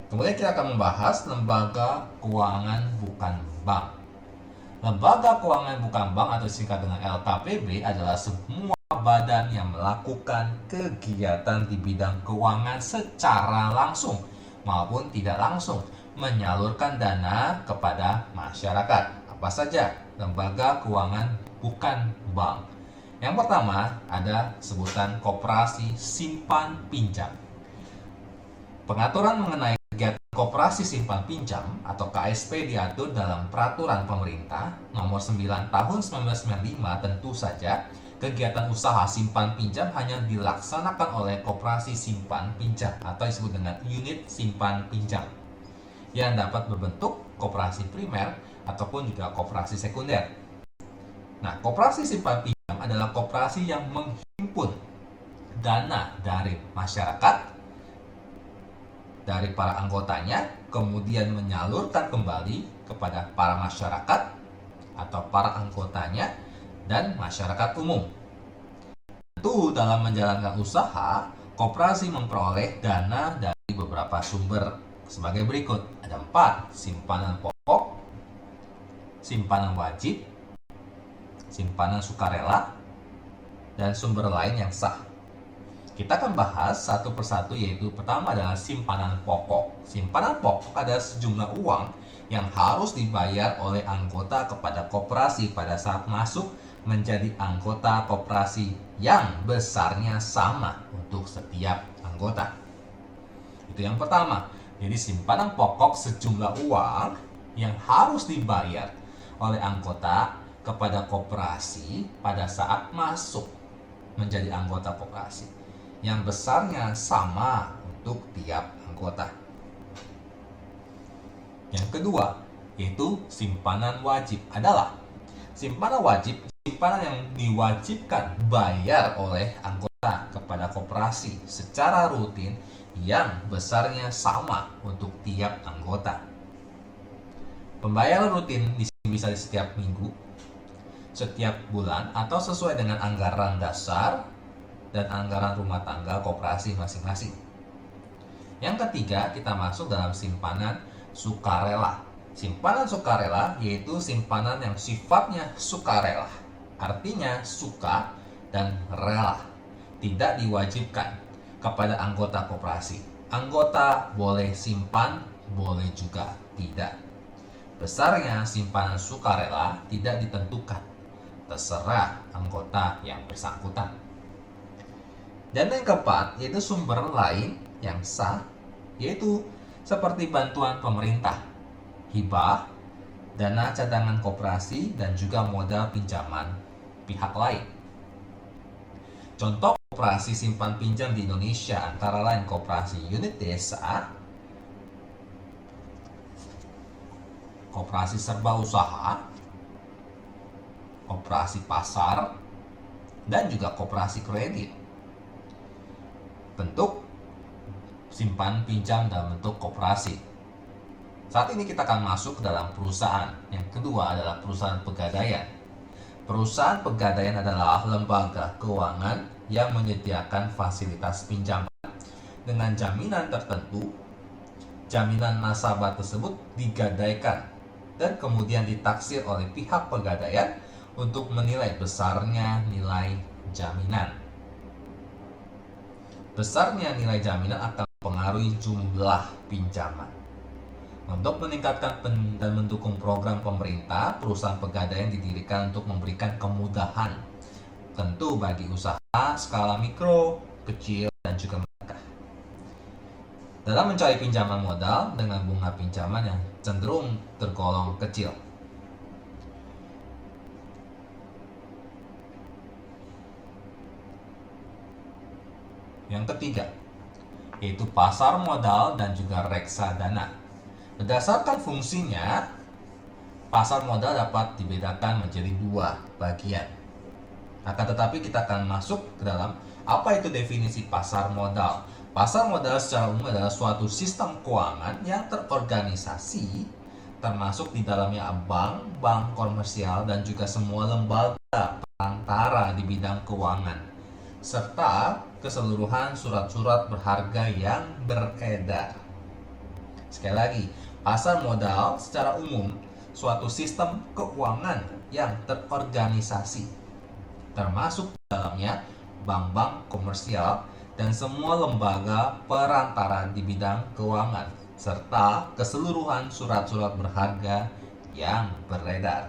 Kemudian kita akan membahas lembaga keuangan bukan bank. Lembaga keuangan bukan bank atau singkat dengan LKPB adalah semua badan yang melakukan kegiatan di bidang keuangan secara langsung maupun tidak langsung menyalurkan dana kepada masyarakat. Apa saja lembaga keuangan bukan bank? Yang pertama ada sebutan koperasi simpan pinjam. Pengaturan mengenai kegiatan koperasi simpan pinjam atau KSP diatur dalam peraturan pemerintah nomor 9 tahun 1995. Tentu saja kegiatan usaha simpan pinjam hanya dilaksanakan oleh koperasi simpan pinjam atau disebut dengan unit simpan pinjam yang dapat berbentuk koperasi primer ataupun juga koperasi sekunder. Nah, koperasi simpan pinjam adalah koperasi yang menghimpun dana dari masyarakat, dari para anggotanya, kemudian menyalurkan kembali kepada para masyarakat atau para anggotanya dan masyarakat umum. Tentu dalam menjalankan usaha, koperasi memperoleh dana dari beberapa sumber sebagai berikut. Ada 4, simpanan pokok, simpanan wajib, simpanan sukarela, dan sumber lain yang sah. Kita akan bahas satu persatu, yaitu pertama adalah simpanan pokok. Simpanan pokok adalah sejumlah uang yang harus dibayar oleh anggota kepada koperasi pada saat masuk menjadi anggota koperasi yang besarnya sama untuk setiap anggota. Itu yang pertama. Jadi simpanan pokok sejumlah uang yang harus dibayar oleh anggota kepada koperasi pada saat masuk menjadi anggota koperasi yang besarnya sama untuk tiap anggota. Yang kedua, yaitu simpanan wajib adalah simpanan wajib, simpanan yang diwajibkan bayar oleh anggota kepada koperasi secara rutin yang besarnya sama untuk tiap anggota. Pembayaran rutin bisa di setiap minggu, setiap bulan, atau sesuai dengan anggaran dasar dan anggaran rumah tangga koperasi masing-masing. Yang ketiga, kita masuk dalam simpanan sukarela. Simpanan sukarela yaitu simpanan yang sifatnya sukarela. Artinya suka dan rela. Tidak diwajibkan kepada anggota koperasi. Anggota boleh simpan, boleh juga tidak. Besarnya simpanan sukarela tidak ditentukan. Terserah anggota yang bersangkutan. Dan yang keempat, yaitu sumber lain yang sah, yaitu seperti bantuan pemerintah, hibah, dana cadangan koperasi, dan juga modal pinjaman pihak lain. Contoh koperasi simpan pinjam di Indonesia antara lain koperasi unit desa, koperasi serba usaha, koperasi pasar, dan juga koperasi kredit. Bentuk simpan pinjam dalam bentuk koperasi. Saat ini kita akan masuk ke dalam perusahaan. Yang kedua adalah perusahaan pegadaian. Perusahaan pegadaian adalah lembaga keuangan yang menyediakan fasilitas pinjaman dengan jaminan tertentu. Jaminan nasabah tersebut digadaikan dan kemudian ditaksir oleh pihak pegadaian untuk menilai besarnya nilai jaminan. Besarnya nilai jaminan akan mempengaruhi jumlah pinjaman. Untuk meningkatkan dan mendukung program pemerintah, perusahaan pegadaian didirikan untuk memberikan kemudahan tentu bagi usaha skala mikro, kecil, dan juga menengah dalam mencari pinjaman modal dengan bunga pinjaman yang cenderung tergolong kecil. Yang ketiga, yaitu pasar modal dan juga reksadana. Berdasarkan fungsinya, pasar modal dapat dibedakan menjadi 2 bagian. Akan tetapi kita akan masuk ke dalam apa itu definisi pasar modal. Pasar modal secara umum adalah suatu sistem keuangan yang terorganisasi, termasuk di dalamnya bank, bank komersial, dan juga semua lembaga perantara di bidang keuangan, serta keseluruhan surat-surat berharga yang beredar. Sekali lagi, pasar modal secara umum suatu sistem keuangan yang terorganisasi, termasuk dalamnya bank-bank komersial dan semua lembaga perantara di bidang keuangan, serta keseluruhan surat-surat berharga yang beredar.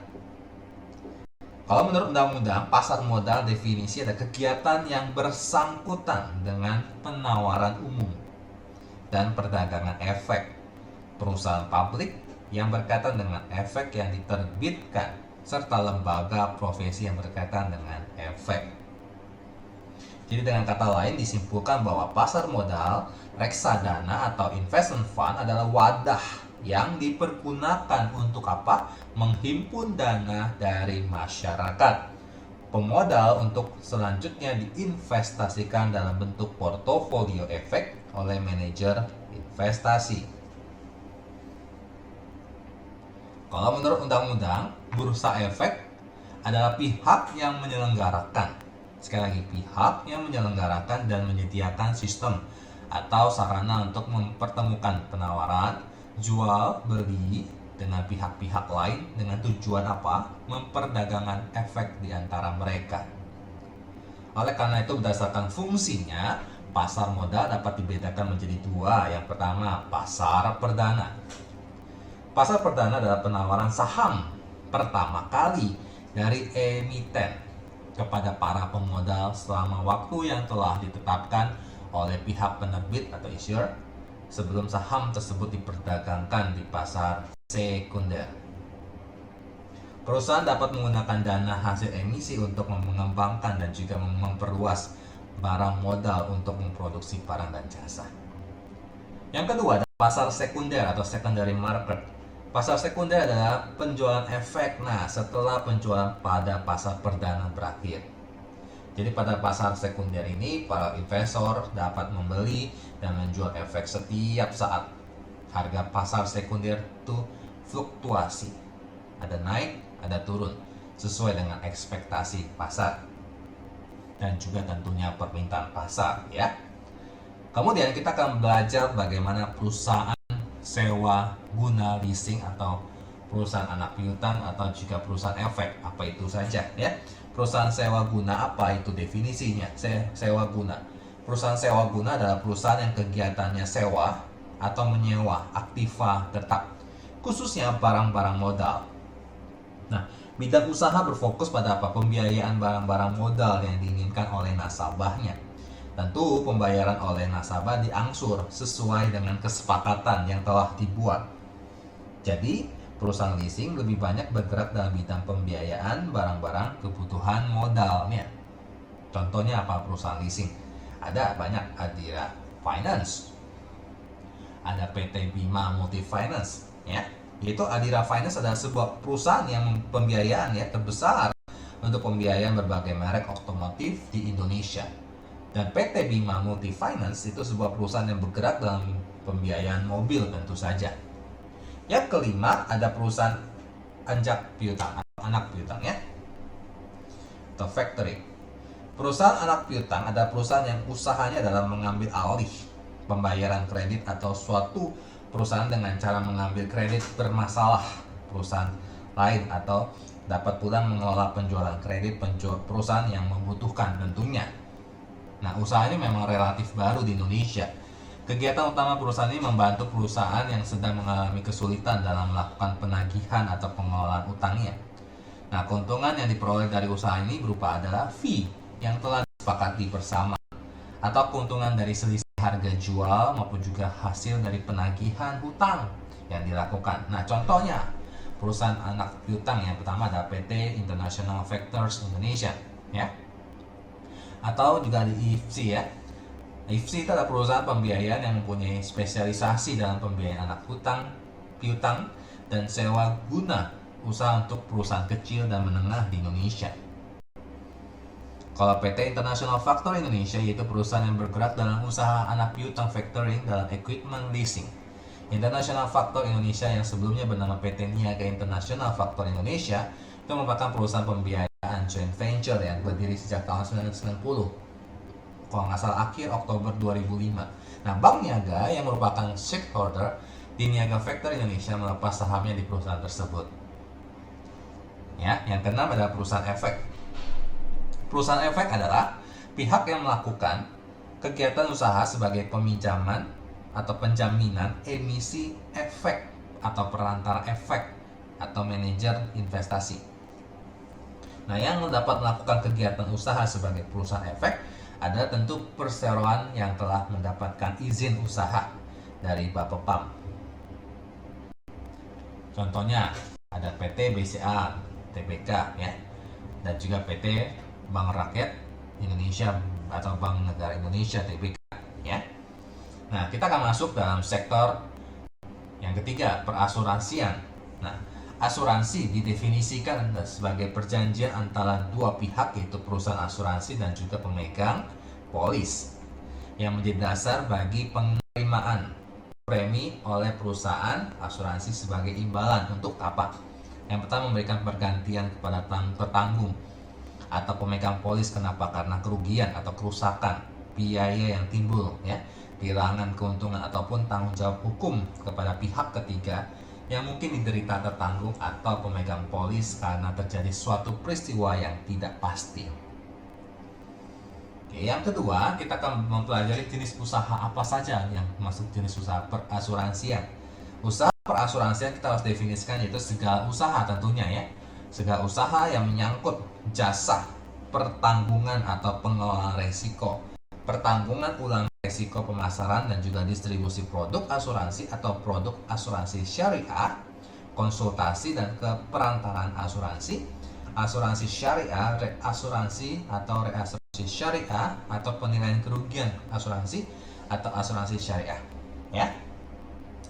Kalau menurut undang-undang, pasar modal definisi ada kegiatan yang bersangkutan dengan penawaran umum dan perdagangan efek perusahaan publik yang berkaitan dengan efek yang diterbitkan, serta lembaga profesi yang berkaitan dengan efek. Jadi dengan kata lain disimpulkan bahwa pasar modal, reksadana atau investment fund adalah wadah yang dipergunakan untuk apa? Menghimpun dana dari masyarakat. Pemodal untuk selanjutnya diinvestasikan dalam bentuk portofolio efek oleh manajer investasi. Kalau menurut undang-undang, bursa efek adalah pihak yang menyelenggarakan. Sekali lagi, pihak yang menyelenggarakan dan menyediakan sistem atau sarana untuk mempertemukan penawaran, jual, beli dengan pihak-pihak lain dengan tujuan apa? Memperdagangkan efek di antara mereka. Oleh karena itu, berdasarkan fungsinya, pasar modal dapat dibedakan menjadi dua. Yang pertama, pasar perdana. Pasar perdana adalah penawaran saham pertama kali dari emiten kepada para pemodal selama waktu yang telah ditetapkan oleh pihak penerbit atau issuer sebelum saham tersebut diperdagangkan di pasar sekunder. Perusahaan dapat menggunakan dana hasil emisi untuk mengembangkan dan juga memperluas barang modal untuk memproduksi barang dan jasa. Yang kedua adalah pasar sekunder atau secondary market. Pasar sekunder adalah penjualan efek setelah penjualan pada pasar perdana berakhir. Jadi pada pasar sekunder ini para investor dapat membeli dan menjual efek setiap saat. Harga pasar sekunder itu fluktuasi, ada naik, ada turun, sesuai dengan ekspektasi pasar dan juga tentunya permintaan pasar ya. Kemudian kita akan belajar bagaimana perusahaan sewa guna leasing atau perusahaan anak piutang atau juga perusahaan efek, apa itu saja ya. Perusahaan sewa guna, apa itu definisinya? Sewa guna. Perusahaan sewa guna adalah perusahaan yang kegiatannya sewa atau menyewa aktiva tetap, khususnya barang-barang modal. Nah, bidang usaha berfokus pada apa? Pembiayaan barang-barang modal yang diinginkan oleh nasabahnya. Tentu pembayaran oleh nasabah diangsur sesuai dengan kesepakatan yang telah dibuat. Jadi, perusahaan leasing lebih banyak bergerak dalam bidang pembiayaan barang-barang kebutuhan modalnya. Contohnya apa perusahaan leasing? Ada banyak, Adira Finance, ada PT Bima Multi Finance ya. Yaitu Adira Finance adalah sebuah perusahaan yang pembiayaan ya terbesar untuk pembiayaan berbagai merek otomotif di Indonesia. Dan PT Bima Multi Finance itu sebuah perusahaan yang bergerak dalam pembiayaan mobil tentu saja. Yang kelima ada perusahaan anjak piutang atau anak piutang ya, atau factoring. Perusahaan anak piutang adalah perusahaan yang usahanya dalam mengambil alih pembayaran kredit atau suatu perusahaan dengan cara mengambil kredit bermasalah perusahaan lain atau dapat pula mengelola penjualan kredit perusahaan yang membutuhkan tentunya. Nah, usaha ini memang relatif baru di Indonesia. Kegiatan utama perusahaan ini membantu perusahaan yang sedang mengalami kesulitan dalam melakukan penagihan atau pengelolaan utangnya. Nah, keuntungan yang diperoleh dari usaha ini berupa adalah fee yang telah disepakati bersama atau keuntungan dari selisih harga jual maupun juga hasil dari penagihan hutang yang dilakukan. Nah, contohnya perusahaan anak piutang yang pertama ada PT International Factors Indonesia ya. Atau juga di IFC ya. IFC itu adalah perusahaan pembiayaan yang mempunyai spesialisasi dalam pembiayaan anak piutang dan sewa guna usaha untuk perusahaan kecil dan menengah di Indonesia. Kalau PT International Factor Indonesia yaitu perusahaan yang bergerak dalam usaha anak piutang factoring dalam equipment leasing. International Factor Indonesia yang sebelumnya bernama PT Niaga International Factor Indonesia itu merupakan perusahaan pembiayaan joint venture yang berdiri sejak tahun 1990. Kalau nggak salah akhir Oktober 2005. Nah, Bank Niaga yang merupakan shareholder di Niaga Factor Indonesia melepas sahamnya di perusahaan tersebut. Ya, yang keenam adalah perusahaan efek. Perusahaan efek adalah pihak yang melakukan kegiatan usaha sebagai peminjaman atau penjaminan emisi efek atau perantara efek atau manajer investasi. Nah, yang dapat melakukan kegiatan usaha sebagai perusahaan efek adalah tentu perseroan yang telah mendapatkan izin usaha dari Bapepam. Contohnya ada PT BCA Tbk ya, dan juga PT Bank Rakyat Indonesia atau Bank Negara Indonesia Tbk ya. Nah, kita akan masuk dalam sektor yang ketiga, perasuransian. Nah, asuransi didefinisikan sebagai perjanjian antara dua pihak, yaitu perusahaan asuransi dan juga pemegang polis, yang menjadi dasar bagi penerimaan premi oleh perusahaan asuransi sebagai imbalan untuk apa? Yang pertama, memberikan pergantian kepada petanggung atau pemegang polis. Kenapa? Karena kerugian atau kerusakan, biaya yang timbul ya, kehilangan keuntungan ataupun tanggung jawab hukum kepada pihak ketiga yang mungkin diderita tertanggung atau pemegang polis karena terjadi suatu peristiwa yang tidak pasti. Oke, yang kedua, kita akan mempelajari jenis usaha apa saja yang masuk jenis usaha perasuransian. Usaha perasuransian kita harus definisikan, yaitu segala usaha tentunya ya. Segala usaha yang menyangkut jasa, pertanggungan atau pengelolaan resiko, pertanggungan ulang resiko pemasaran dan juga distribusi produk asuransi atau produk asuransi syariah, konsultasi dan keperantaraan asuransi, asuransi syariah, reasuransi atau reasuransi syariah atau penilaian kerugian asuransi atau asuransi syariah ya.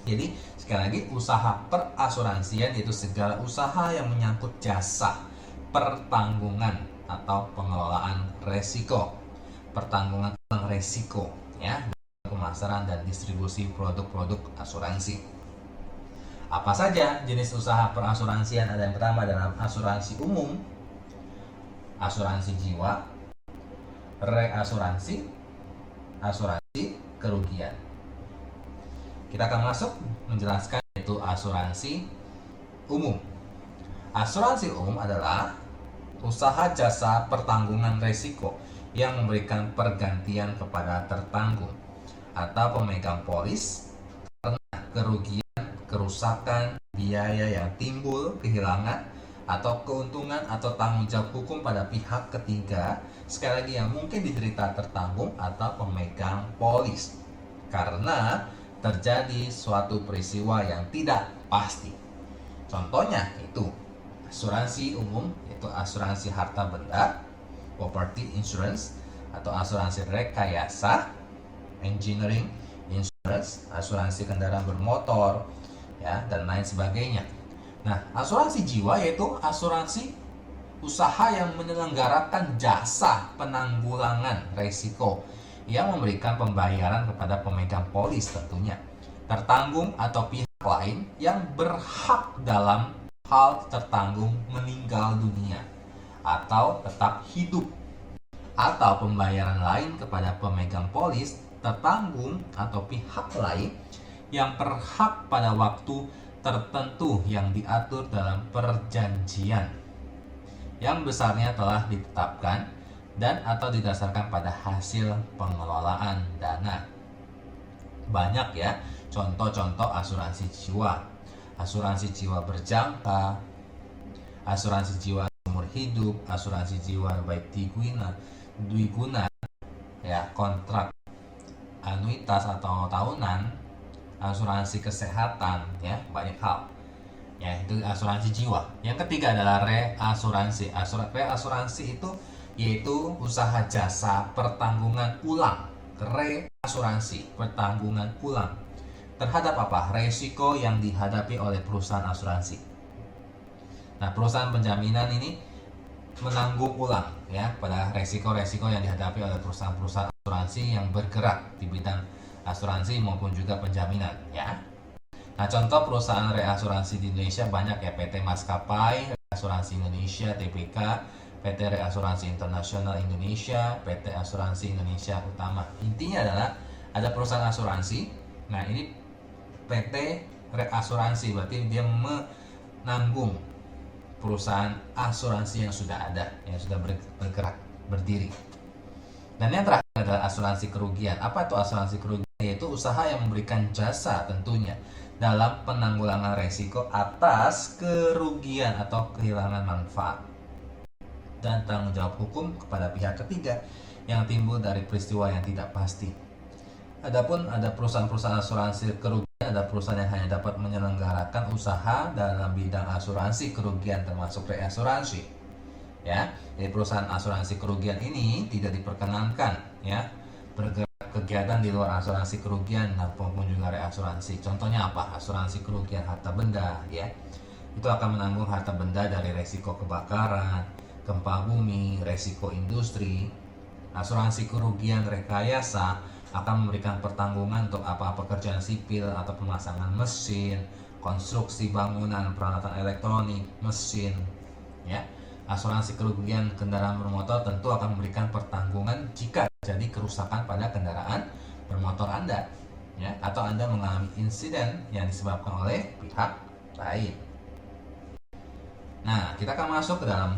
Jadi sekali lagi, usaha perasuransian yaitu segala usaha yang menyangkut jasa, pertanggungan atau pengelolaan resiko, pertanggungan ulang resiko ya, pemasaran dan distribusi produk-produk asuransi. Apa saja jenis usaha perasuransian? Ada yang pertama adalah asuransi umum, asuransi jiwa, reasuransi, asuransi kerugian. Kita akan masuk menjelaskan yaitu asuransi umum. Asuransi umum adalah usaha jasa pertanggungan resiko yang memberikan pergantian kepada tertanggung atau pemegang polis karena kerugian, kerusakan, biaya yang timbul, kehilangan atau keuntungan atau tanggung jawab hukum pada pihak ketiga, sekali lagi yang mungkin diderita tertanggung atau pemegang polis karena terjadi suatu peristiwa yang tidak pasti. Contohnya itu asuransi umum, yaitu asuransi harta benda, property insurance, atau asuransi rekayasa, engineering insurance, asuransi kendaraan bermotor, ya, dan lain sebagainya. Nah, asuransi jiwa yaitu asuransi usaha yang menyelenggarakan jasa penanggulangan resiko yang memberikan pembayaran kepada pemegang polis tentunya, tertanggung atau pihak lain yang berhak dalam hal tertanggung meninggal dunia atau tetap hidup, atau pembayaran lain kepada pemegang polis, tertanggung atau pihak lain yang berhak pada waktu tertentu yang diatur dalam perjanjian yang besarnya telah ditetapkan dan atau didasarkan pada hasil pengelolaan dana. Banyak ya contoh-contoh asuransi jiwa. Asuransi jiwa berjangka, asuransi jiwa umur hidup, asuransi jiwa baik dwiguna ya, kontrak anuitas atau tahunan, asuransi kesehatan ya, banyak hal. Ya, itu asuransi jiwa. Yang ketiga adalah reasuransi. Reasuransi itu yaitu usaha jasa pertanggungan ulang. Reasuransi, pertanggungan ulang terhadap apa? Resiko yang dihadapi oleh perusahaan asuransi. Nah, perusahaan penjaminan ini menanggung ulang ya pada resiko-resiko yang dihadapi oleh perusahaan-perusahaan asuransi yang bergerak di bidang asuransi maupun juga penjaminan ya. Nah, contoh perusahaan reasuransi di Indonesia banyak ya, PT Maskapai Reasuransi Indonesia Tbk, PT Reasuransi Internasional Indonesia, PT Asuransi Indonesia Utama. Intinya adalah ada perusahaan asuransi. Nah, ini PT reasuransi, berarti dia menanggung perusahaan asuransi yang sudah ada, yang sudah bergerak, berdiri. Dan yang terakhir adalah asuransi kerugian. Apa itu asuransi kerugian? Yaitu usaha yang memberikan jasa tentunya dalam penanggulangan resiko atas kerugian atau kehilangan manfaat dan tanggung jawab hukum kepada pihak ketiga yang timbul dari peristiwa yang tidak pasti. Adapun ada perusahaan-perusahaan asuransi kerugian, ada perusahaan yang hanya dapat menyelenggarakan usaha dalam bidang asuransi kerugian termasuk reasuransi. Ya, jadi perusahaan asuransi kerugian ini tidak diperkenankan ya bergerak kegiatan di luar asuransi kerugian maupun juga reasuransi. Contohnya apa? Asuransi kerugian harta benda ya. Itu akan menanggung harta benda dari resiko kebakaran, gempa bumi, resiko industri. Asuransi kerugian rekayasa akan memberikan pertanggungan untuk apa pekerjaan sipil atau pemasangan mesin, konstruksi bangunan, peralatan elektronik, mesin, ya. Asuransi kerugian kendaraan bermotor tentu akan memberikan pertanggungan jika terjadi kerusakan pada kendaraan bermotor Anda, ya, atau Anda mengalami insiden yang disebabkan oleh pihak lain. Nah, kita akan masuk ke dalam